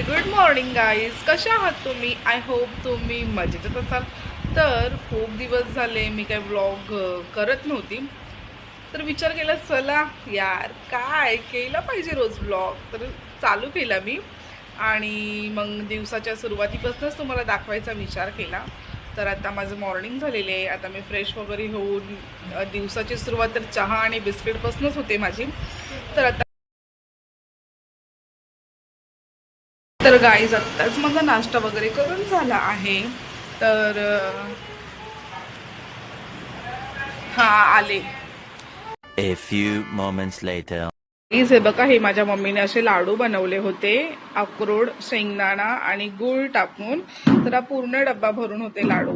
Good morning guys, कशा आहात तुम्ही? आय होप तुम्ही मजेतच असाल. तर खूप दिवस झाले मी काही व्लॉग करत नव्हती, तर विचार केला चला यार काय केलं पाहिजे रोज व्लॉग. तर चालू केला मी आणि मग दिवसाच्या सुरुवातीपासूनच तुम्हाला दाखवायचा विचार केला. तर आता माझं मॉर्निंग झालेले आहे. आता मी फ्रेश वगैरे होऊन दिवसाची सुरुवात तर चहा आणि बिस्किटपासूनच होते माझी. तर आता तर गाईज आत्ताच माझा नाश्ता वगैरे करून झाला आहे. तर हा आले. A few moments later. Please हे बघा, हे माझ्या मम्मीने असे लाडू बनवले होते, अक्रोड, शेंगदाणा आणि गूळ टाकून. तर हा पूर्ण डब्बा भरून होते लाडू.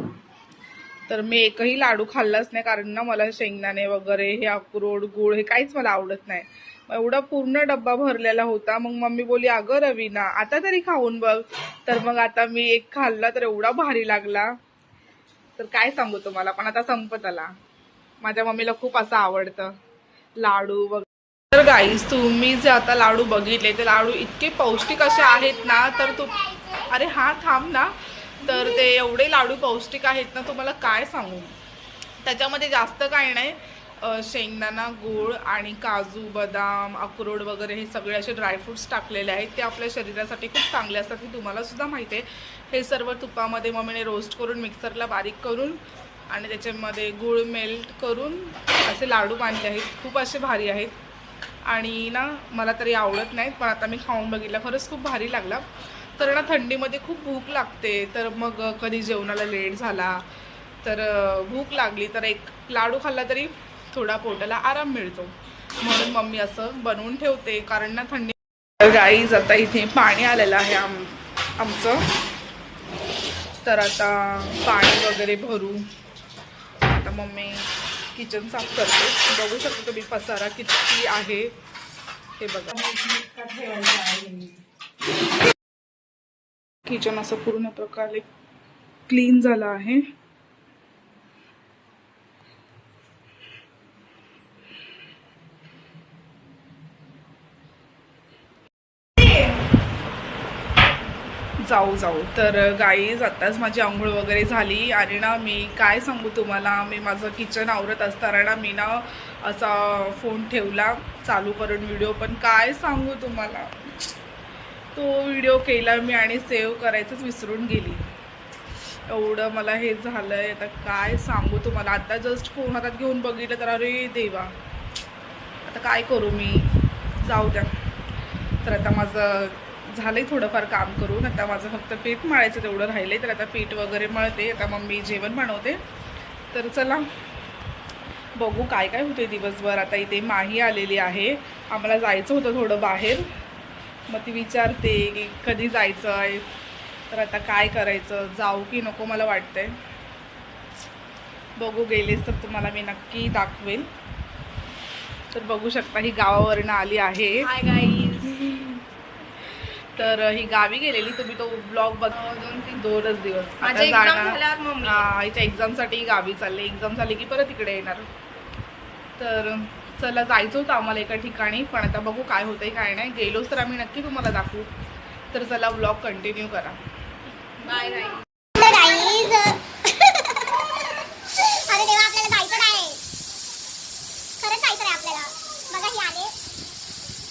तर मी एकही लाडू खाल्लाच नाही, कारण ना मला शेंगदाणे वगैरे हे अक्रोड गूळ हे काहीच मला आवडत नाही. एवढा पूर्ण डब्बा भरलेला होता. मग मम्मी बोलली अगं रवीना आता तरी खाऊन बघ. तर मग आता मी एक खाल्ला तर एवढा भारी लागला, तर काय सांगू तुम्हाला. पण आता संपत आला. माझ्या मम्मीला खूप असं आवडतं लाडू वगैरे. तर गाईज तुम्ही जे आता लाडू बघितले ते लाडू इतके पौष्टिक असे आहेत ना. तर अरे हा थांब ना. तर ते एवढे लाडू पौष्टिक आहेत ना, तुम्हाला काय सांगू. त्याच्यामध्ये जास्त काही नाही, शेंगदाणा गूळ आणि काजू बदाम अक्रोड वगैरे हे सगळे असे ड्रायफ्रुट्स टाकलेले आहेत. ते आपल्या शरीरासाठी खूप चांगले असतात, हे तुम्हाला सुद्धा माहिती आहे. हे सर्व तुपामध्ये मम्मीने रोस्ट करून मिक्सरला बारीक करून आणि त्याच्यामध्ये गूळ मेल्ट करून असे लाडू बांधले आहेत. खूप असे भारी आहेत आणि ना मला तरी आवडत नाहीत, पण आता मी खाऊन बघितलं, खरंच खूप भारी लागला. तर ना थंडीमध्ये खूप भूक लागते, तर मग कधी जेवणाला लेट झाला तर भूक लागली तर एक लाडू खाल्ला तरी थोडा पोटाला आराम मिळतो, म्हणून मम्मी असं बनवून ठेवते. कारण ना थंडी. गाईज आता इथे पाणी आलेलं आहे आमचं. तर आता पाणी वगैरे भरू. आता मम्मी किचन साफ करते. बघू शकतो तुम्ही पसारा किती आहे हे बघा. किचन असं पूर्ण प्रकारे क्लीन झालं आहे. जाऊ तर गाईज आत्ताच माझी आंघोळ वगैरे झाली आणि ना मी काय सांगू तुम्हाला, मी माझं किचन आवरत असताना ना मी ना असा फोन ठेवला चालू करून व्हिडिओ. पण काय सांगू तुम्हाला, तो व्हिडिओ केला मी आणि सेव्ह करायचंच विसरून गेली. एवढं मला हे झालंय, आता काय सांगू तुम्हाला. आता जस्ट फोन हातात घेऊन बघितलं तर अरे देवा, आता काय करू मी. जाऊ द्या. तर आता माझं झालंय थोडंफार काम करून. आता माझं फक्त पीठ मळायचं तेवढं राहिलंय. तर आता पीठ वगैरे मळते. आता मम्मी जेवण बनवते. तर चला बघू काय काय होते दिवसभर. आता इथे माही आलेली आहे, आम्हाला जायचं होतं थोडं बाहेर. मग ती विचारते की कधी जायचं आहे. तर आता काय करायचं, जाऊ की नको मला वाटतंय. बघू, गेलेच तर तुम्हाला मी नक्की दाखवेल. तर बघू शकता ही गावावरनं आली आहे. Hi guys. तर ही गावी गेलेली, तुम्ही तो ब्लॉग बघा. 2-3 दिवस माझ्या एक्झाम झाल्यावर मम्मी. हिच्या एक्झामसाठी गावी चालले. एक्झाम झाली की परत इकडे येणार. तर चला जायचं होतं आम्हाला एका ठिकाणी, पण आता बघू काय होतंय काय नाही. गेलोच तर आम्ही नक्की तुम्हाला दाखवू. तर चला ब्लॉग कंटिन्यू करा. Bye guys. अरे देवा, आपल्याला जायचं नाही. खरंच जायचं आहे आपल्याला. बघा ही आले.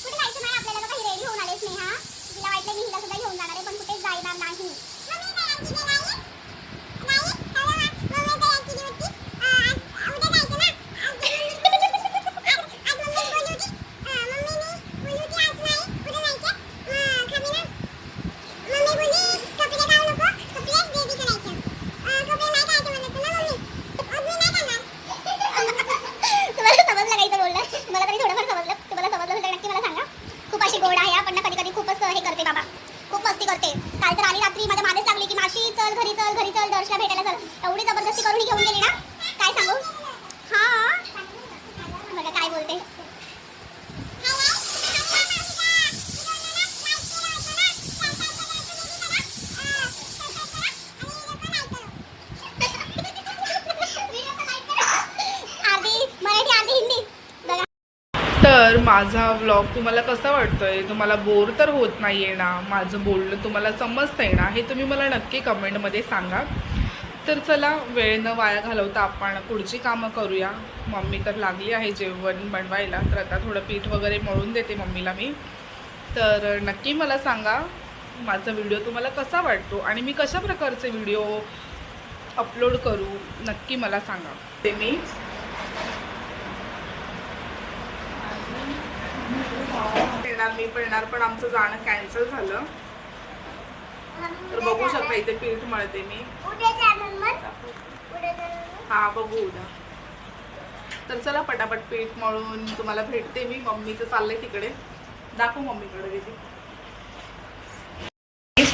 कुठे जायचं नाही आपल्याला. बघा ही रेडी होऊन आले स्नेहा. तिला वाटलं मी हिला सुद्धा घेऊन जाणार आहे, पण कुठेच जायणार नाही. दर्शना भेटायला चल. एवढी जबरदस्ती करून घेऊन गेली ना, काय सांगू. हा बघा काय बोलते. तर माझा व्लॉग तुम्हाला कसा वाटतोय, तुम्हाला बोर तर होत नाहीये ना, माझं बोलणं तुम्हाला समजतंय ना, हे तुम्ही मला नक्की कमेंटमध्ये सांगा. तर चला वेळ न वाया घालवता आपण पुढची कामं करूया. मम्मी तर लागली आहे जेवण बनवायला, तर आता थोडं पीठ वगैरे मळून देते मम्मीला मी. तर नक्की मला सांगा माझा व्हिडिओ तुम्हाला कसा वाटतो आणि मी कशा प्रकारचे व्हिडिओ अपलोड करू, नक्की मला सांगा. ते मी येणार पण आमचं जाणं कॅन्सल झालं. तर बघू शकता इथे पीठ मळते मी. हा बघू उद्या. तर चला पटापट पीठ मळून तुम्हाला भेटते मी. मम्मीचं चाललंय तिकडे, दाखव मम्मीकडे गेली.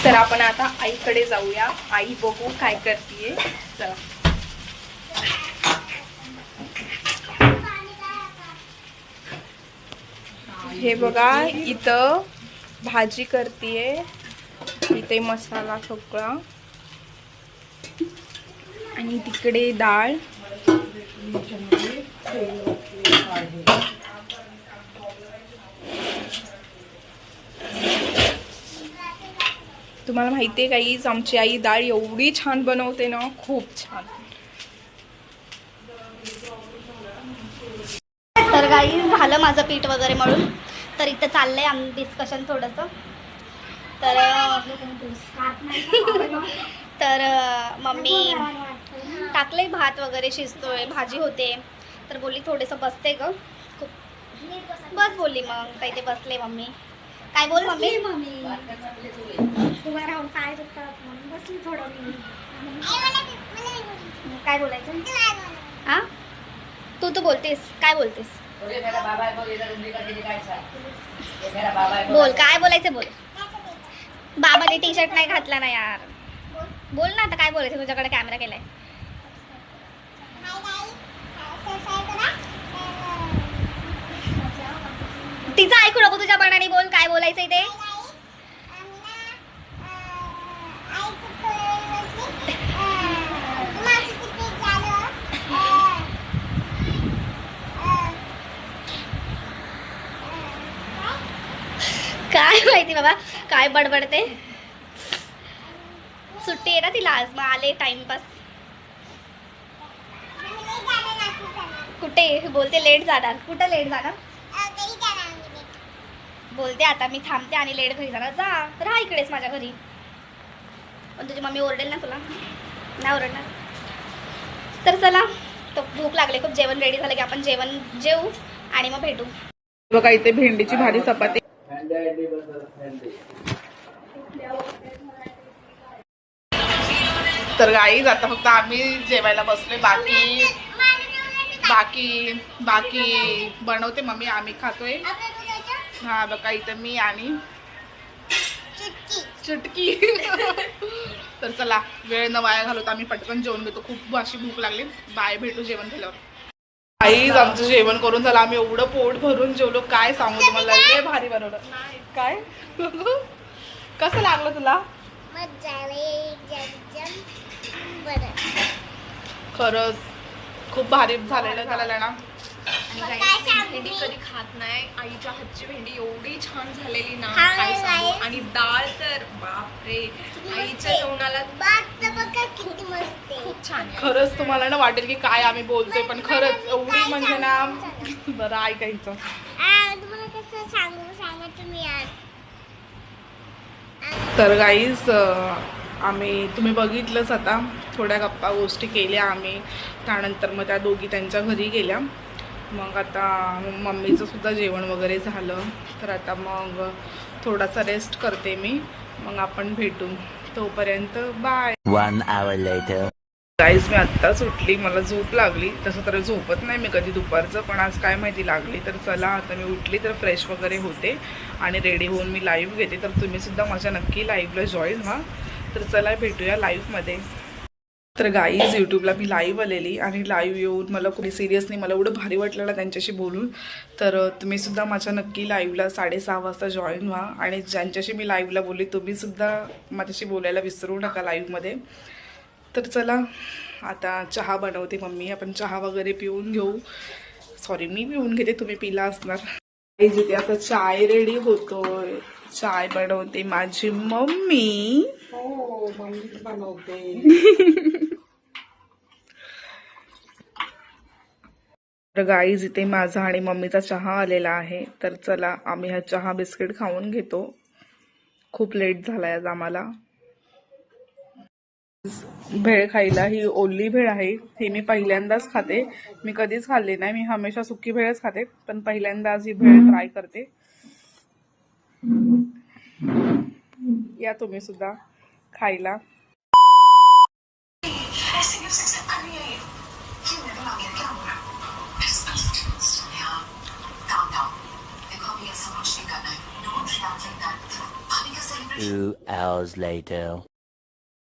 तर आपण आता आईकडे जाऊया. आई बघू काय करतीये. चला. हे बघा इथं भाजी करतीये, इथे मसाला सगळा आणि तिकडे डाळ. तुम्हाला माहितीये गाईज, आमची आई डाळ एवढी छान बनवते ना, खूप छान. तर काही झालं माझं पीठ वगैरे मळून. तर इथं चाललंय आम्ही डिस्कशन थोडंसं. तर मम्मी टाकले भात वगैरे शिजतोय, भाजी होते. तर बोलली थोडंसं बसते ग, खूप बस बोलली. मग काही ते बसले. मम्मी काय बोल मम्मी. काय बोलायचं हा, तू बोलतेस काय बोलतेस, बोल काय बोलायचं बोल. बाबाने टी शर्ट नाही घातला ना यार, बोल ना आता काय बोलायचं. तुझ्याकडे कॅमेरा केलाय. तिचं ऐकू नको, तुझ्या मनाने बोल काय बोलायचंय ते. काय माहिती बाबा काय बडबडते. सुट्टी आहे ना तिला आज, मग आले टाइमपास. कुठे बोलते लेट जाणार, कुठं लेट जाणार बोलते. आता मी थांबते आणि लेट घरी जाणार. जा राहा इकडेच माझ्या घरी. पण तुझी मम्मी ओरडेल ना तुला, नाही ओरडणार. तर चला, तो भूक लागले खूप. जेवण रेडी झालं की आपण जेवण जेवू आणि मग भेटू. बघा इथे भेंडीची भाजी चपाती. तर गाईज आता फक्त आम्ही जेवायला बसलोय. बाकी बाकी बाकी बनवते मम्मी, आम्ही खातोय. हा बघा इथं मी आणि चुटकी. तर चला वेळ न वाया घालवता आम्ही पटकन जेवण घेतो. खूप अशी भूक लागली. बाय, भेटू जेवण केल्यावर. आईज आमचं जेवण करून झालं. आम्ही एवढं पोट भरून जेवलो, काय सांगू तुम्हाला. लय भारी बनवलं. काय कसं लागलं तुला. खरंच खूप भारी झालेलं झालेलं ना. भेंडी कधी खात नाही. आईच्या हातची भेंडी एवढी छान झालेली ना, काय सांगू. आणि डाळ तर बापरे, आईच्या जेवणाला खूप छान आहे. खरंच तुम्हाला ना वाटेल की काय आम्ही बोलतोय, पण खरंच एवढी म्हणजे ना. बरं ऐकायचं. तर गाईज आम्ही तुम्ही बघितलंच आता, थोड्या गप्पा गोष्टी केल्या आम्ही. त्यानंतर मग त्या दोघी त्यांच्या घरी गेल्या. मग आता मम्मीचं सुद्धा जेवण वगैरे झालं. तर आता मग थोडासा रेस्ट करते मी, मग आपण भेटू. तोपर्यंत बाय. 1 hour later. गाईज मी आत्ताच उठली, मला झोप लागली. तसं तर झोपत नाही मी कधी दुपारचं, पण आज काय माहिती लागली. तर चला आता मी उठली तर फ्रेश वगैरे होते आणि रेडी होऊन मी लाईव्ह घेते. तर तुम्हीसुद्धा माझ्या नक्की लाईव्हला जॉईन व्हा. तर चला भेटूया लाईव्हमध्ये. तर गाईज यूट्यूबला मी लाईव्ह आलेली आणि लाईव्ह येऊन मला खूप सिरियसली मला एवढं भारी वाटलं ना त्यांच्याशी बोलून. तर तुम्हीसुद्धा माझ्या नक्की लाईव्हला 6:30 वाजता जॉईन व्हा. आणि ज्यांच्याशी मी लाईव्हला बोलली तुम्हीसुद्धा माझ्याशी बोलायला विसरू नका लाईव्हमध्ये. तर चला आता चहा बनवते मम्मी, आपण चहा वगैरे पिऊन घेऊ. सॉरी मी पिऊन घेते, तुम्ही पिला असणार. इथे आता चाय रेडी होतोय. चाय बनवते माझी मम्मी. हो मम्मीच बनवते. तर गाईज इथे माझा आणि मम्मीचा चहा आलेला आहे. तर चला आम्ही हा चहा बिस्किट खाऊन घेतो. खूप लेट झालाय आज आम्हाला. भेळ खायला, ही ओली भेळ आहे. ही मी पहिल्यांदाच खाते. मी कधीच खाल्ली नाही. मी हमेशा सुकी भेळच खाते, पण पहिल्यांदा आज ही भेळ ट्राय करते. या तुम्ही सुद्धा खायला. Two hours later.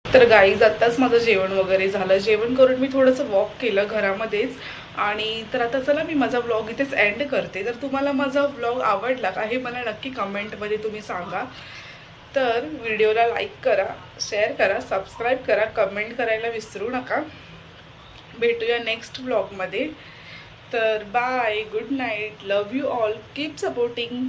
तर गाईज आत्ताच माझं जेवण वगैरे झालं. जेवण करून मी थोडंसं वॉक केलं घरामध्येच. आणि तर आता चला मी माझा व्लॉग इथेच एंड करते. तर तुम्हाला माझा व्लॉग आवडला का हे मला नक्की कमेंटमध्ये तुम्ही सांगा. तर व्हिडिओला लाईक करा, शेअर करा, सबस्क्राईब करा, कमेंट करायला विसरू नका. भेटूया नेक्स्ट व्लॉगमध्ये. तर bye, good night, love you all, keep supporting.